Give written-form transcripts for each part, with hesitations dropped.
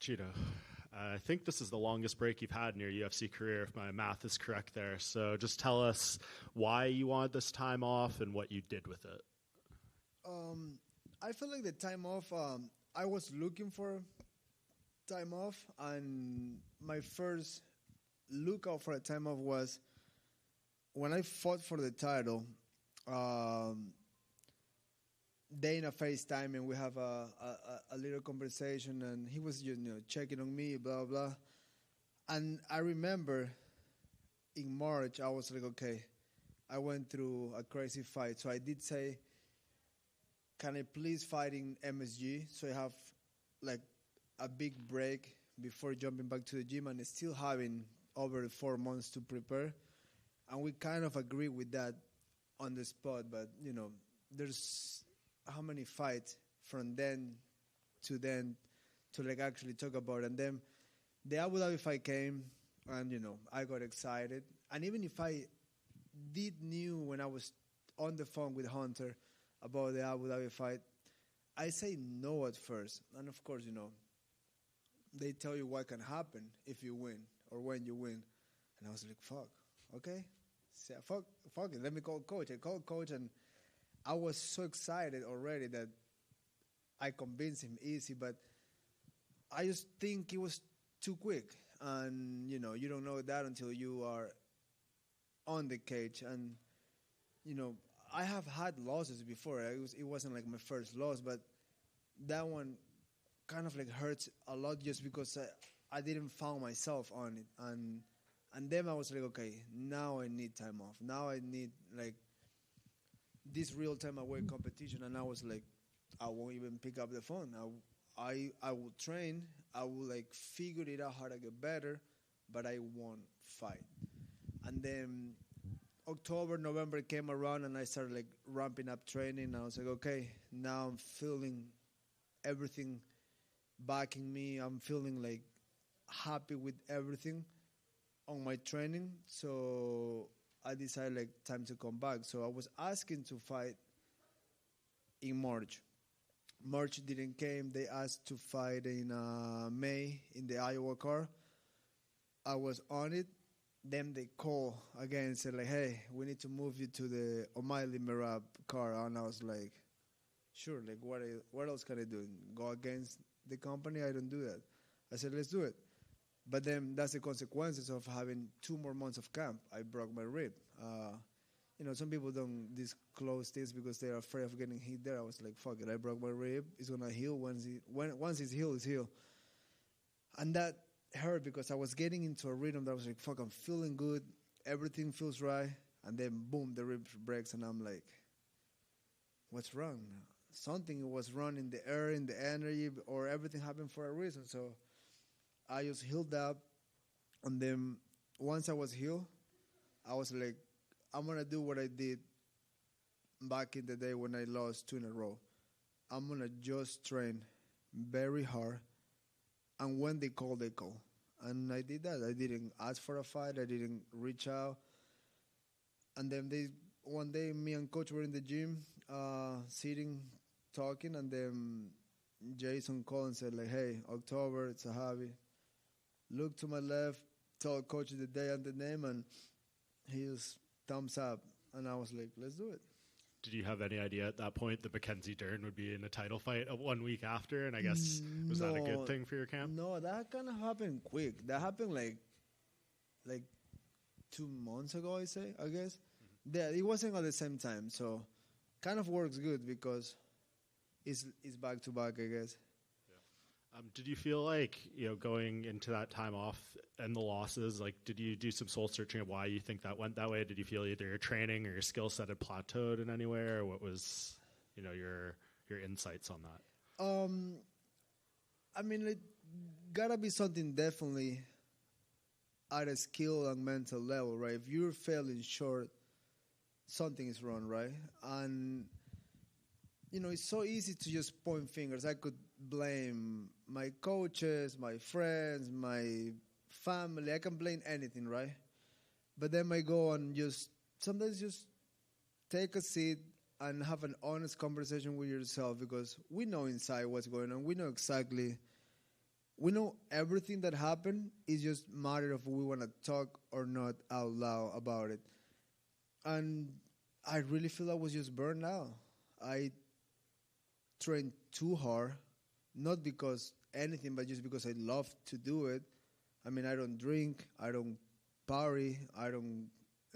Cheeto, I think this is the longest break you've had in your UFC career, if my math is correct there. So just tell us why you wanted this time off and what you did with it. I feel like the time off, I was looking for time off, and my first lookout for a time off was when I fought for the title. Dana FaceTime and we have a little conversation, and he was checking on me, blah blah. And I remember in March I was like, okay, I went through a crazy fight, so I did say, can I please fight in MSG so I have like a big break before jumping back to the gym, and still having over 4 months to prepare. And we kind of agree with that on the spot, but there's how many fights from then to like actually talk about it. And then the Abu Dhabi fight came, and I got excited. And even if I did knew when I was on the phone with Hunter about the Abu Dhabi fight, I say no at first. And of course, they tell you what can happen if you win or when you win. And I was like, fuck, okay. So, fuck it, let me call coach. I called coach, and I was so excited already that I convinced him easy, but I just think it was too quick. And, you don't know that until you are on the cage. And, I have had losses before. It wasn't like my first loss, but that one kind of like hurts a lot just because I didn't found myself on it. And then I was like, okay, now I need time off. Now I need like this real time away competition. And I was like, I won't even pick up the phone. I will train. I will like figure it out how to get better, but I won't fight. And then October, November came around, and I started like ramping up training. I was like, okay, now I'm feeling everything backing me. I'm feeling like happy with everything on my training. So I decided like time to come back. So I was asking to fight in March. March didn't came. They asked to fight in May in the Iowa car. I was on it. Then they call again and said like, hey, we need to move you to the O'Malley Merab car. And I was like, sure, like what else can I do? Go against the company? I don't do that. I said, let's do it. But then that's the consequences of having 2 more months of camp. I broke my rib. Some people don't disclose this because they're afraid of getting hit there. I was like, fuck it, I broke my rib. It's going to heal. Once it's healed, it's healed. And that hurt because I was getting into a rhythm that I was like, fuck, I'm feeling good. Everything feels right. And then, boom, the rib breaks. And I'm like, what's wrong? Something was wrong in the air, in the energy, or everything happened for a reason. So I just healed up. And then once I was healed, I was like, I'm going to do what I did back in the day when I lost 2 in a row. I'm going to just train very hard. And when they call, they call. And I did that. I didn't ask for a fight. I didn't reach out. And then one day, me and coach were in the gym, sitting, talking. And then Jason called and said, like, hey, October, it's Zahabi. Look to my left, told coach the day and the name, and he just thumbs up. And I was like, let's do it. Did you have any idea at that point that Mackenzie Dern would be in a title fight 1 week after? And I guess, was that a good thing for your camp? No, that kind of happened quick. That happened like 2 months ago, I guess. Mm-hmm. Yeah, it wasn't at the same time. So kind of works good because it's back to back, I guess. Did you feel like, going into that time off and the losses, like, did you do some soul searching of why you think that went that way? Did you feel either your training or your skill set had plateaued in any way, or what was, your insights on that? I mean, it gotta be something definitely at a skill and mental level, right? If you're failing short, something is wrong, right? And it's so easy to just point fingers. I could blame my coaches, my friends, my family. I can blame anything, right? But then I go and sometimes just take a seat and have an honest conversation with yourself, because we know inside what's going on. We know exactly we know everything that happened is just matter of we want to talk or not out loud about it. And I really feel I was just burned out. I trained too hard, not because anything, but just because I love to do it. I mean, I don't drink, I don't party, I don't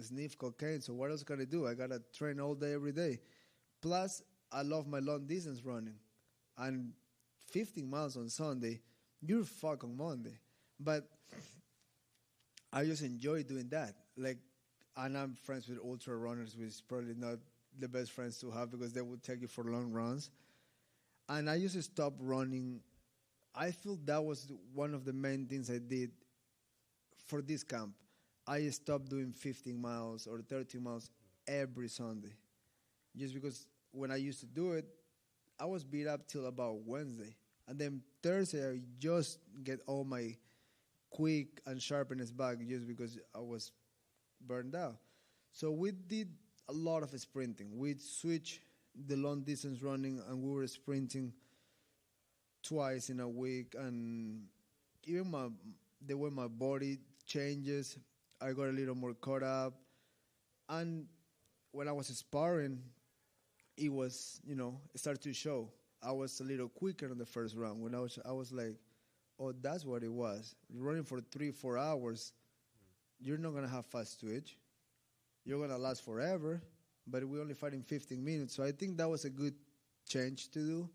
sniff cocaine. So what else can I do? I gotta train all day, every day. Plus, I love my long distance running, and 15 miles on Sunday, you're fucked on Monday. But I just enjoy doing that. Like, and I'm friends with ultra runners, which is probably not the best friends to have because they will take you for long runs. And I just stopped running. I feel that was one of the main things I did for this camp. I stopped doing 15 miles or 30 miles every Sunday. Just because when I used to do it, I was beat up till about Wednesday. And then Thursday, I just get all my quick and sharpness back just because I was burned out. So we did a lot of sprinting. We switched the long distance running and we were sprinting twice in a week. And even the way my body changes, I got a little more caught up. And when I was sparring, it was, it started to show. I was a little quicker in the first round. When I was like, oh, that's what it was. Running for 3-4 hours, you're not going to have fast twitch. You're going to last forever, but we're only fighting 15 minutes. So I think that was a good change to do.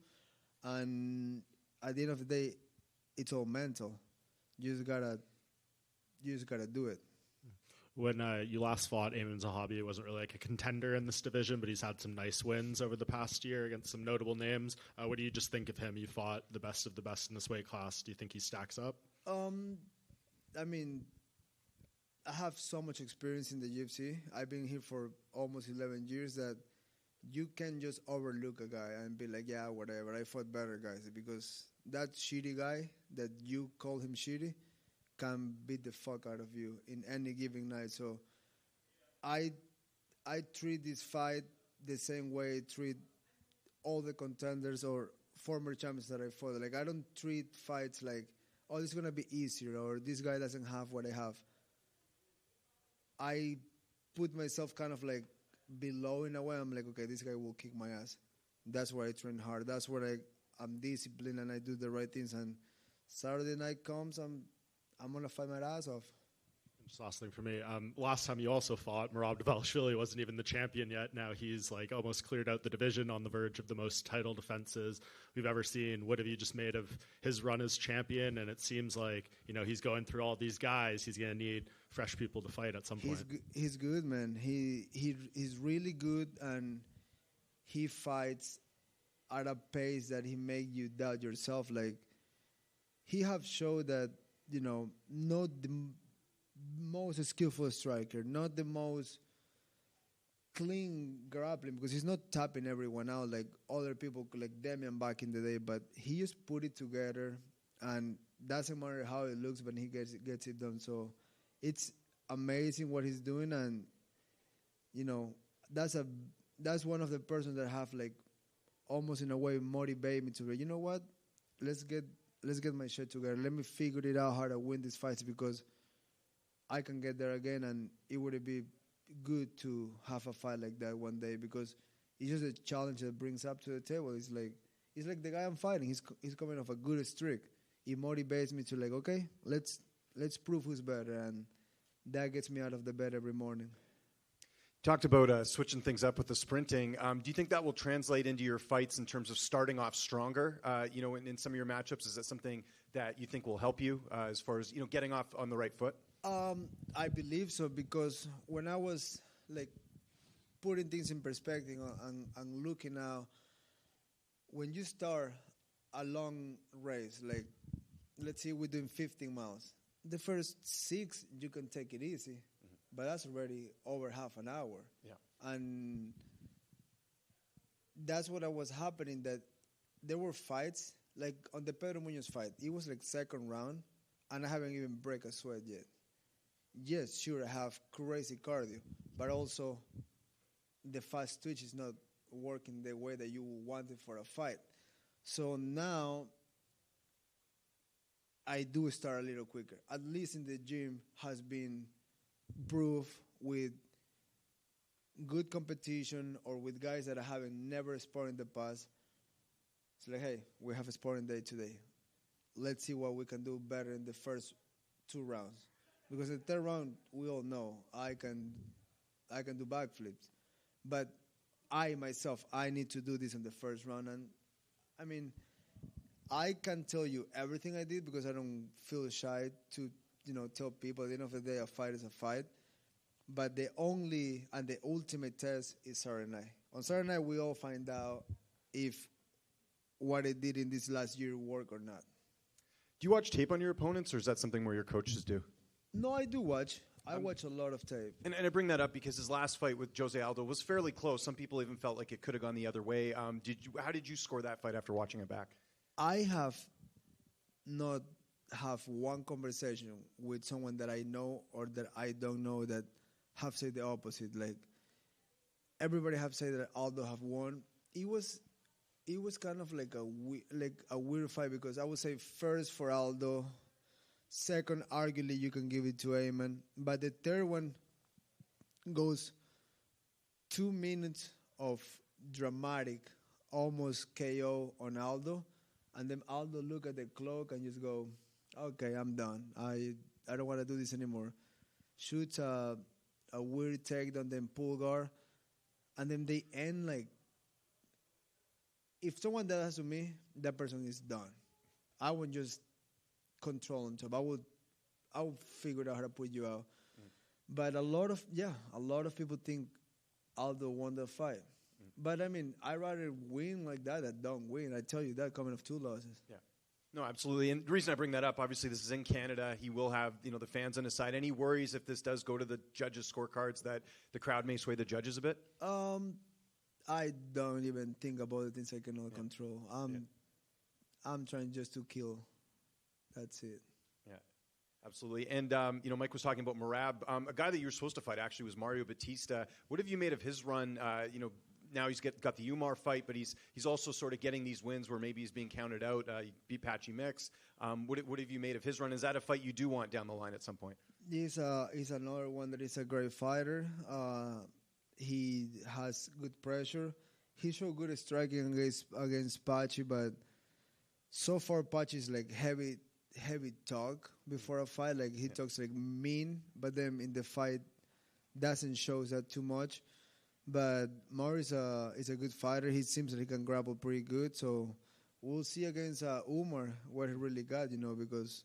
And at the end of the day, it's all mental. You just gotta do it. When you last fought Aiemann Zahabi, it wasn't really like a contender in this division, but he's had some nice wins over the past year against some notable names. What do you just think of him? You fought the best of the best in this weight class. Do you think he stacks up? I mean, I have so much experience in the UFC. I've been here for almost 11 years that you can just overlook a guy and be like, yeah, whatever. I fought better guys, because that shitty guy that you call him shitty can beat the fuck out of you in any given night. So I treat this fight the same way I treat all the contenders or former champions that I fought. Like, I don't treat fights like, oh, this is going to be easier or this guy doesn't have what I have. I put myself kind of like below in a way. I'm like, okay, this guy will kick my ass. That's where I train hard. That's where I'm disciplined and I do the right things. And Saturday night comes, I'm going to fight my ass off. Just last thing for me. Last time you also fought, Merab Dvalishvili wasn't even the champion yet. Now he's like almost cleared out the division, on the verge of the most title defenses we've ever seen. What have you just made of his run as champion? And it seems like, he's going through all these guys. He's going to need fresh people to fight at some point. He's good, man. He's really good, and he fights at a pace that he make you doubt yourself. Like, he have showed that, not the most skillful striker, not the most clean grappling, because he's not tapping everyone out like other people like Demian back in the day, but he just put it together, and doesn't matter how it looks when he gets it done. So it's amazing what he's doing, and that's one of the persons that have like almost in a way motivate me to be, you know what, let's get my shit together. Let me figure it out how to win these fights, because I can get there again, and it would be good to have a fight like that one day, because it's just a challenge that brings up to the table. It's like the guy I'm fighting. He's coming off a good streak. It motivates me to like, okay, let's prove who's better, and that gets me out of the bed every morning. Talked about switching things up with the sprinting. Do you think that will translate into your fights in terms of starting off stronger? In some of your matchups, is that something that you think will help you as far as getting off on the right foot? I believe so, because when I was like putting things in perspective and looking now, when you start a long race, like let's say we're doing 15 miles, the first 6 you can take it easy, but that's already over half an hour. Yeah. And that's what was happening, that there were fights, like on the Pedro Munoz fight, it was like second round, and I haven't even break a sweat yet. Yes, sure, I have crazy cardio, but also the fast twitch is not working the way that you want it for a fight. So now I do start a little quicker. At least in the gym has been proof with good competition or with guys that I haven't never sparred in the past. It's like, hey, we have a sparring day today. Let's see what we can do better in the first 2 rounds. Because the third round, we all know I can do backflips. But I myself, I need to do this in the first round. And I mean, I can tell you everything I did because I don't feel shy to, tell people at the end of the day a fight is a fight. But the only and the ultimate test is Saturday night. On Saturday night, we all find out if what I did in this last year worked or not. Do you watch tape on your opponents, or is that something where your coaches do? No, I do watch. I watch a lot of tape. And I bring that up because his last fight with Jose Aldo was fairly close. Some people even felt like it could have gone the other way. How did you score that fight after watching it back? I have not have one conversation with someone that I know or that I don't know that have said the opposite. Like everybody have said that Aldo have won. It was kind of like a weird fight because I would say first for Aldo, second arguably you can give it to Aiemann, but the third one goes 2 minutes of dramatic, almost KO on Aldo, and then Aldo look at the clock and just go, okay, I'm done. I don't want to do this anymore. Shoots a weird takedown, then pull guard, and then they end like, if someone does that to me, that person is done. I would just control on top. I would figure out how to put you out. But a lot of people think Aldo won the fight. But I mean, I'd rather win like that than don't win. I tell you that coming off 2 losses. Yeah. No, absolutely. And the reason I bring that up, obviously, this is in Canada. He will have, the fans on his side. Any worries if this does go to the judges' scorecards that the crowd may sway the judges a bit? I don't even think about the things I cannot control. I'm trying just to kill. That's it. Yeah, absolutely. And, Mike was talking about Merab. A guy that you were supposed to fight actually was Mario Batista. What have you made of his run? Now he's got the Umar fight, but he's also sort of getting these wins where maybe he's being counted out. He beat Patchy Mix. What have you made of his run? Is that a fight you do want down the line at some point? He's another one that is a great fighter. He has good pressure. He showed good striking against Patchy, but so far Patchy is like heavy talk before a fight. Like he talks like mean, but then in the fight doesn't show that too much. But Mario is a good fighter. He seems that he can grapple pretty good. So we'll see against Umar what he really got, because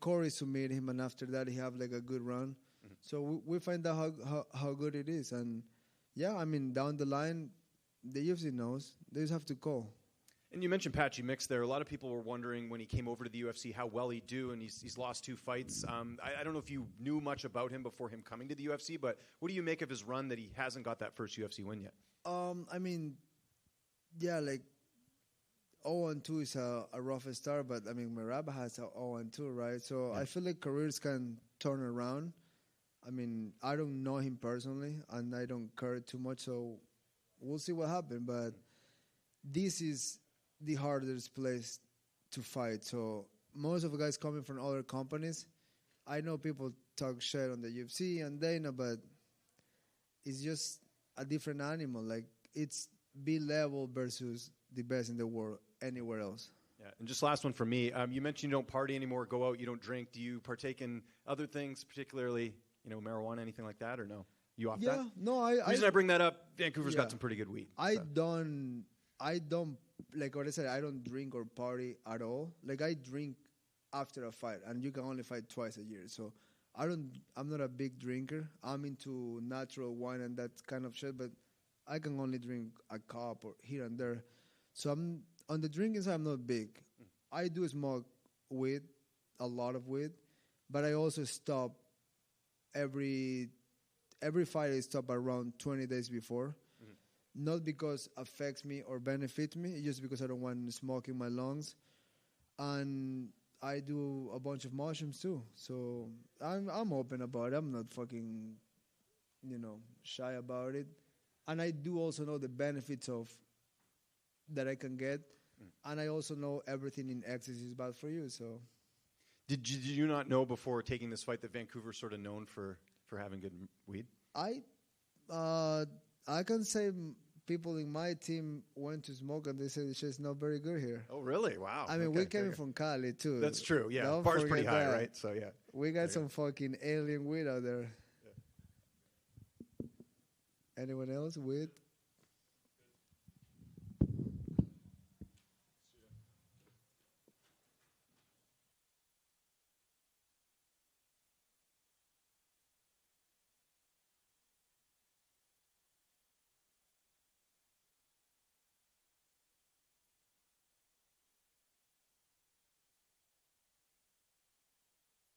Corey submitted him, and after that he have like a good run. Mm-hmm. So we find out how good it is. And down the line, the UFC knows. They just have to call. And you mentioned Patchy Mix there. A lot of people were wondering when he came over to the UFC how well he'd do, and he's lost 2 fights. I don't know if you knew much about him before him coming to the UFC, but what do you make of his run that he hasn't got that first UFC win yet? Like 0-2 is a rough start, but Merab has a 0-2, right? So I feel like careers can turn around. I don't know him personally, and I don't care too much, so we'll see what happens. But this is the hardest place to fight. So most of the guys coming from other companies, I know people talk shit on the UFC and Dana, but it's just a different animal. Like it's B-level versus the best in the world anywhere else. Yeah, and just last one for me. You mentioned you don't party anymore, go out, you don't drink. Do you partake in other things, particularly marijuana, anything like that, or no? You off that? Yeah, no. The reason I bring that up, Vancouver's got some pretty good weed. I don't, like what I said, I don't drink or party at all. Like I drink after a fight, and you can only fight twice a year. So I'm not a big drinker. I'm into natural wine and that kind of shit, but I can only drink a cup or here and there. So I'm on the drinking side, I'm not big. I do smoke weed, a lot of weed, but I also stop every fight. I stop around 20 days before. Not because it affects me or benefits me, it's just because I don't want smoke in my lungs. And I do a bunch of mushrooms too. So I'm open about it. I'm not fucking, shy about it. And I do also know the benefits of that I can get. And I also know everything in ecstasy is bad for you. So, Did you not know before taking this fight that Vancouver's sort of known for having good weed? I can say people in my team went to smoke and they said it's just not very good here. Oh, really? Wow. I mean, we came from Cali too. That's true. Yeah, Don't bar's pretty forget high, that. right? So yeah, We got some fucking alien weed out there. Anyone else with?